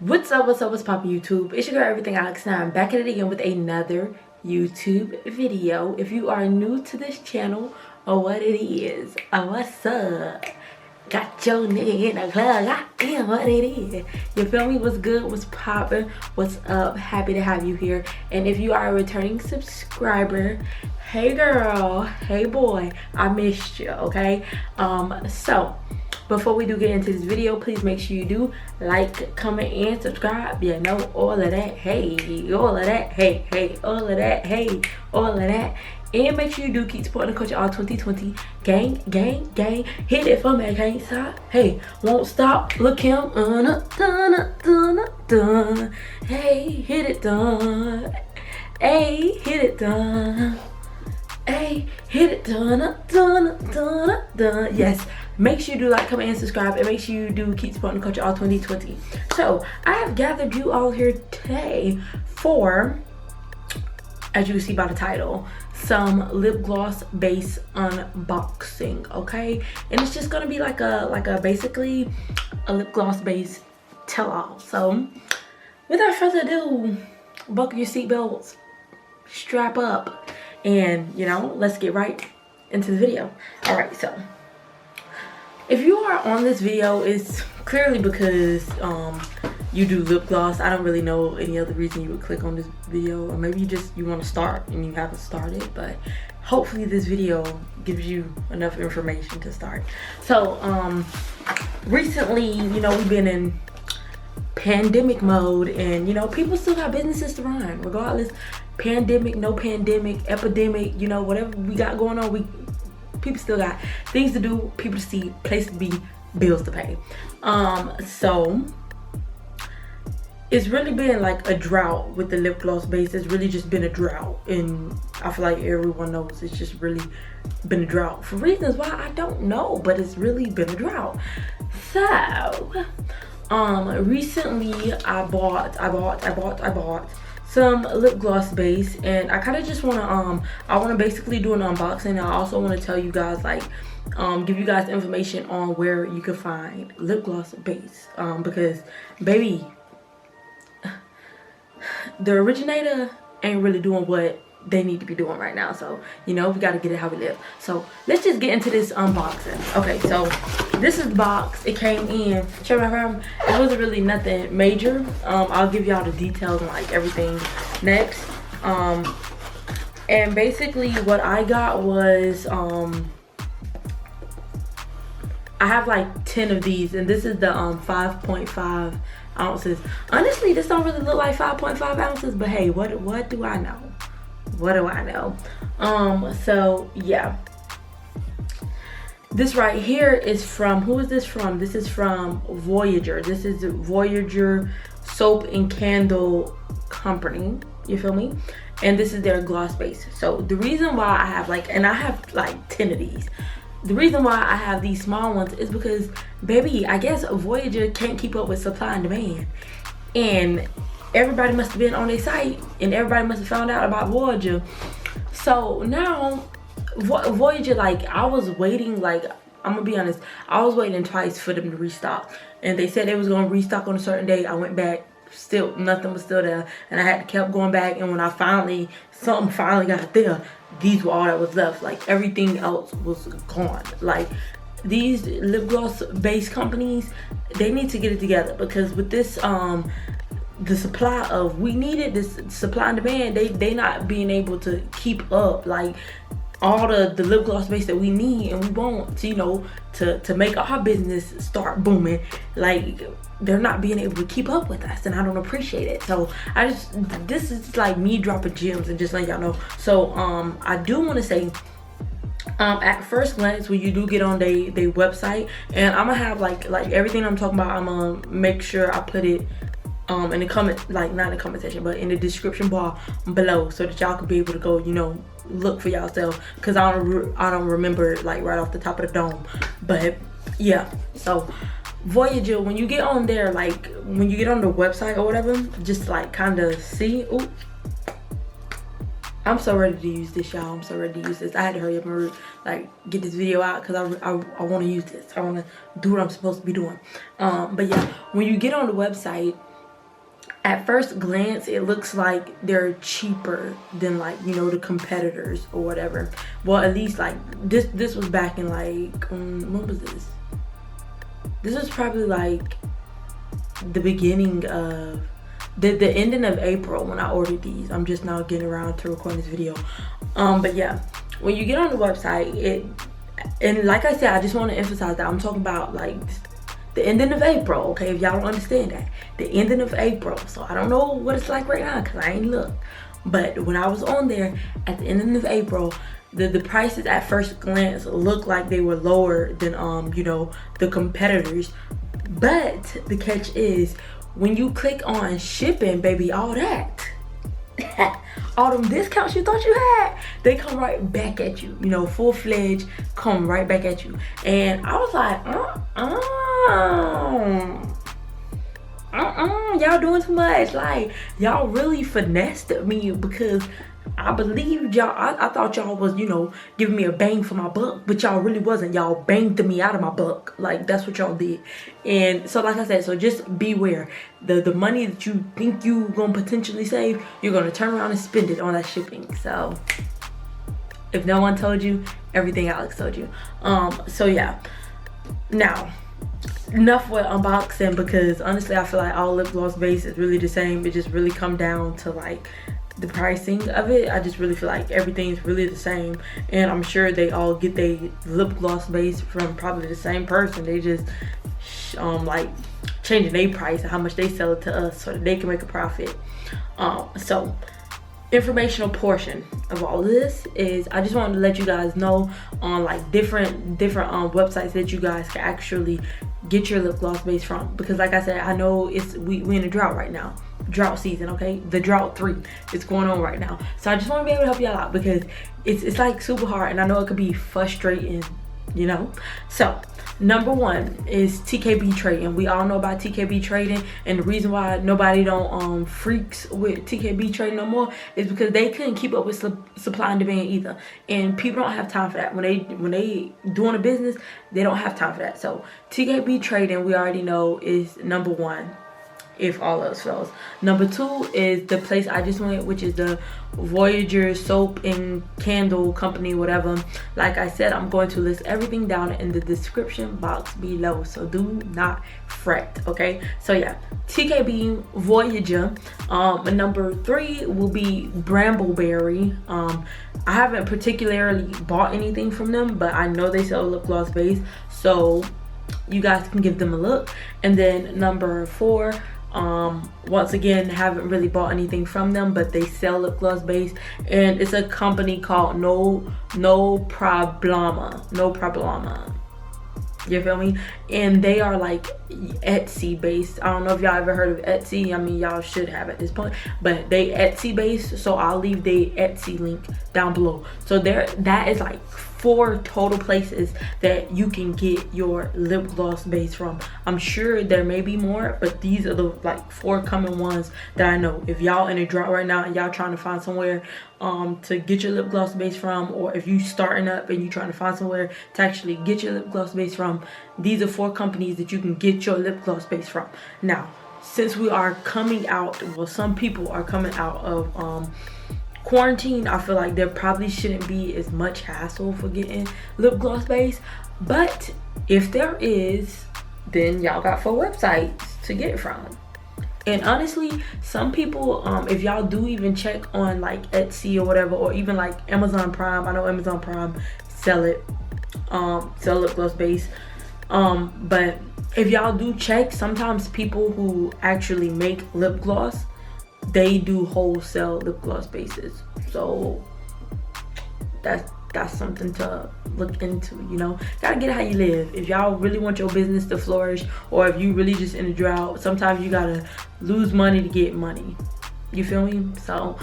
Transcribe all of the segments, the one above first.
What's poppin' YouTube? It's your girl Everything Alex, and I'm back at it again with another YouTube video. If you are new to this channel, or what it is, what's up? Got your nigga in the club, goddamn what it is. You feel me? What's good? What's poppin'? What's up? Happy to have you here. And if you are a returning subscriber, hey girl, hey boy, I missed you, okay? So before we do get into this video, please make sure you do like, comment, and subscribe. You know, all of that, hey, all of that, hey, all of that, hey, all of that. And make sure you do keep supporting the culture all 2020. Gang, gang, gang. Hit it for me, can't stop. Hey, won't stop. Look him. Hey, hit it done. Hey, hit it done. Hey, hit it done. Yes. Make sure you do like, comment, and subscribe, and make sure you do keep supporting the culture all 2020. So I have gathered you all here today for, as you can see by the title, some lip gloss base unboxing, okay? And it's just gonna be like a basically a lip gloss base tell-all. So without further ado, buckle your seatbelts, strap up, and you know, let's get right into the video. All right, so if you are on this video, it's clearly because you do lip gloss. I don't really know any other reason you would click on this video, or maybe you want to start and you haven't started, but hopefully this video gives you enough information to start. So recently, you know, we've been in pandemic mode, and you know, people still got businesses to run regardless, pandemic, no pandemic, epidemic, you know, whatever we got going on, people still got things to do, people to see, place to be, bills to pay. So it's really been like a drought with the lip gloss base. It's really just been a drought, and I feel like everyone knows it's just really been a drought for reasons why I don't know, but it's really been a drought. So recently I bought some lip gloss base, and I kind of just want to I want to basically do an unboxing. I also want to tell you guys, like, give you guys information on where you can find lip gloss base, because baby, the originator ain't really doing what they need to be doing right now. So you know, we got to get it how we live. So let's just get into this unboxing. Okay, so this is the box. It came in, it wasn't really nothing major. I'll give y'all the details on like everything next. And basically what I got was I have like 10 of these, and this is the 5.5 ounces. Honestly, this don't really look like 5.5 ounces, but hey, what do I know? What do I know? So yeah, this right here is from, who is this from? This is from Voyager. This is Voyager Soap and Candle Company, you feel me? And this is their gloss base. So the reason why I have and I have like 10 of these. The reason why I have these small ones is because, baby, I guess Voyager can't keep up with supply and demand. And everybody must have been on their site, and everybody must have found out about Voyager. So now, Voyager, like, I was waiting, like, I'm gonna be honest, I was waiting twice for them to restock. And they said they was gonna restock on a certain day. I went back, still, nothing was still there. And I had to keep going back, and when something finally got there, these were all that was left. Like, everything else was gone. Like, these lip gloss base companies, they need to get it together, because with this the supply of, we needed this supply and demand, they not being able to keep up, like, all the lip gloss base that we need and we want to, you know, to make our business start booming. Like, they're not being able to keep up with us, and I don't appreciate it. So this is like me dropping gems and just letting y'all know. So I do want to say, at first glance, when you do get on their website, and I'm gonna have like everything I'm talking about, I'm gonna make sure I put it in the comment, like not in the comment section, but in the description bar below, so that y'all can be able to go, you know, look for yourself, because I don't remember like right off the top of the dome. But yeah, so Voyager, when you get on there, like when you get on the website or whatever, just like kind of see, ooh, I'm so ready to use this, y'all. I'm so ready to use this. I had to hurry up and like get this video out because I want to use this. I want to do what I'm supposed to be doing. But yeah, when you get on the website, at first glance it looks like they're cheaper than, like, you know, the competitors or whatever. Well, at least like this was back in like when was this? This was probably like the beginning of the ending of April when I ordered these. I'm just now getting around to recording this video. But yeah, when you get on the website, and like I said, I just want to emphasize that I'm talking about like the ending of April, okay? If y'all don't understand that, the ending of April. So I don't know what it's like right now because I ain't looked. But when I was on there at the ending of April, the prices at first glance looked like they were lower than you know, the competitors. But the catch is, when you click on shipping, baby, all that, all them discounts you thought you had, they come right back at you. You know, full-fledged, come right back at you. And I was like, y'all doing too much. Like, y'all really finessed me, because I believed y'all. I thought y'all was, you know, giving me a bang for my buck, but y'all really wasn't. Y'all banged me out of my buck. Like, that's what y'all did. And so, like I said, so just beware. The money that you think you gonna potentially save, you're gonna turn around and spend it on that shipping. So if no one told you, everything Alex told you. So yeah. Now, enough with unboxing, because honestly I feel like all lip gloss base is really the same. It just really come down to like the pricing of it. I just really feel like everything's really the same, and I'm sure they all get their lip gloss base from probably the same person. They just like changing their price and how much they sell it to us so that they can make a profit. So informational portion of all of this is, I just wanted to let you guys know on like different websites that you guys can actually get your lip gloss base from, because like I said, I know we in a drought right now, drought season, okay? The drought 3 is going on right now. So I just want to be able to help y'all out, because it's like super hard, and I know it could be frustrating, you know? So number 1 is tkbtrading. We all know about tkbtrading, and the reason why nobody don't freaks with tkbtrading no more is because they couldn't keep up with supply and demand either, and people don't have time for that. When they doing a business, they don't have time for that. So tkbtrading, we already know, is number 1 if all else fails. Number 2 is the place I just went, which is the Voyager soap and candle company, whatever. Like I said, I'm going to list everything down in the description box below, so do not fret, okay? So yeah, TKB, Voyager. Number 3 will be brambleberry. I haven't particularly bought anything from them, but I know they sell lip gloss base, so you guys can give them a look. And then number 4, once again, haven't really bought anything from them, but they sell lip gloss base, and it's a company called noprobllama. You feel me? And they are like Etsy based. I don't know if y'all ever heard of Etsy. I mean, y'all should have at this point, but they Etsy based, so I'll leave the Etsy link down below. So that is like 4 total places that you can get your lip gloss base from. I'm sure there may be more, but these are the like 4 common ones that I know. If y'all in a drought right now and y'all trying to find somewhere to get your lip gloss base from, or if you starting up and you trying to find somewhere to actually get your lip gloss base from, these are 4 companies that you can get your lip gloss base from. Now, since we are coming out, well, some people are coming out of quarantine, I feel like there probably shouldn't be as much hassle for getting lip gloss base, but if there is, then y'all got 4 websites to get it from. And honestly, some people, if y'all do even check on like Etsy or whatever, or even like Amazon Prime, I know Amazon Prime sell lip gloss base, but if y'all do check, sometimes people who actually make lip gloss, they do wholesale lip gloss bases. So that's something to look into, you know? Gotta get it how you live. If y'all really want your business to flourish, or if you really just in a drought, sometimes you gotta lose money to get money. You feel me? So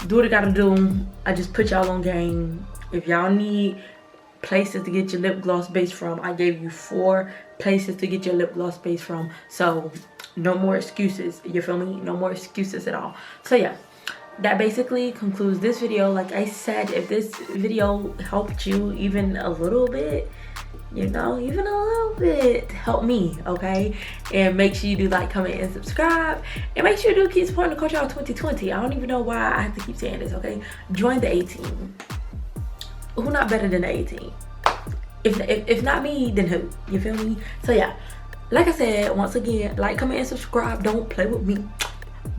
do what I gotta do. I just put y'all on game. If y'all need places to get your lip gloss base from, I gave you 4 places to get your lip gloss base from. So no more excuses. You feel me? No more excuses at all. So yeah, that basically concludes this video. Like I said, if this video helped you even a little bit, you know, even a little bit, help me, okay? And make sure you do like, comment, and subscribe. And make sure you do keep supporting the Culture Out 2020. I don't even know why I have to keep saying this, okay? Join the 18. Who not better than the 18? If not me, then who? You feel me? So yeah, like I said, once again, like, comment, and subscribe. Don't play with me.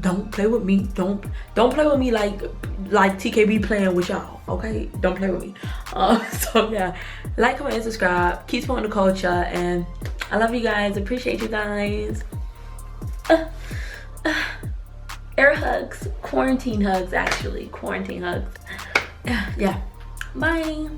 Don't play with me. Don't play with me like TKB playing with y'all, okay? Don't play with me. So yeah, like, comment, and subscribe. Keep supporting the culture, and I love you guys. Appreciate you guys. Air hugs, quarantine hugs, actually, quarantine hugs. Yeah. Bye.